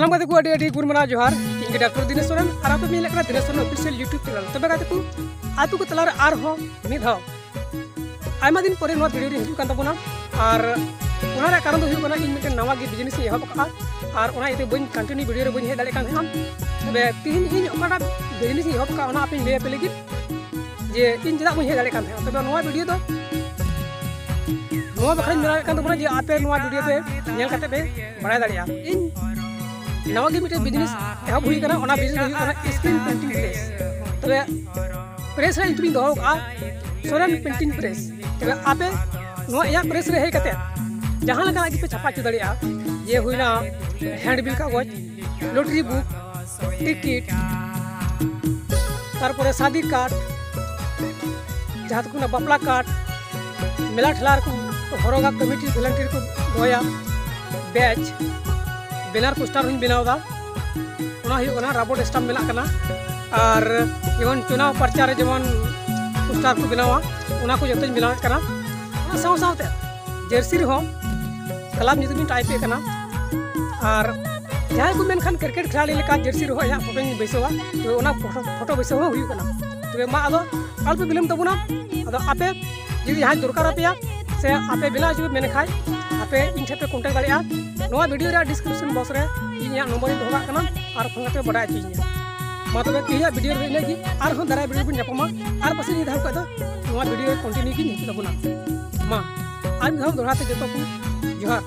सानम गाते को अडी अडी गुरमना जोहार इंगे डॉक्टर दिनेश सोरेन और आप मिले करा Dinesh Soren official YouTube channel तबे गाते को आतु को तलार आर हो मिद हो आयमा दिन परे नो वीडियो रे हिजु कान तबोना और उना रे कारण दो हिजु कना इन मिटे नवा गे बिजनेस ए एहब का और उना इते बइन कंटिन्यू वीडियो रे बइन हे दाले कान हम तबे तीन इन ओकाटा बिजनेस ए एहब का उना आपे ले पे लगी जे इन जदा बइन हे दाले कान तबे नवा वीडियो दो नवा बखरा मेरा कान तबोना जे आपे नवा वीडियो पे नेल काते पे बड़ाय दालिया इन नवा गे मिटे बिजनेस एहब हुई कना उना बिजनेस हुई कना स्क्रीन पेंटिंग प्रेस तबे प्रेस रे इतुई दो का सोरेन पेंटिंग प्रेस तबे आपे नो या प्रेस रे हे कते जहां लगा कि पे छापा चुदड़िया ये हुईना हैंडबिल कागज लॉटरी बुक टिकट तारपरे शादी कार्ड जहां तक ना बापला कार्ड मेला ठेलार को हरोगा कमिटी वॉलंटियर को दोया बैच बैनर पोस्टर हुई बनावदा उना हुई कना रबड़ स्टैम्प मेला कना और जेमन चुनाव प्रचार जेमन पोस्टर को बनावा उना को जतन बनावत कना साव सावते जर्सी रहो कलाम नितुमी टाइप कना और जहां को मेनखान क्रिकेट खिलाड़ी लेका जर्सी रहो या फोटो बैसवा तो उना फोटो बैसवा हुई कना तबे मा आदो अल्प बिलम तबुना आदो आपे यदि यहाँ दरकार पे से आपे बिला जो मेने खाई आपे इन पे कॉन्टेक्ट दाड़िया नोआ वीडियो रे डिस्क्रिप्शन बॉक्स रे इनिया नंबर इन दोगा कना और फोन पे बड़ा चीज मा तबे किया वीडियो रे नेगी और हो दारा वीडियो बुन जपमा और पसे नि धाव कदा नोआ वीडियो कंटिन्यू की हित तबुना मा आज हम दोराते जतो को जोहार।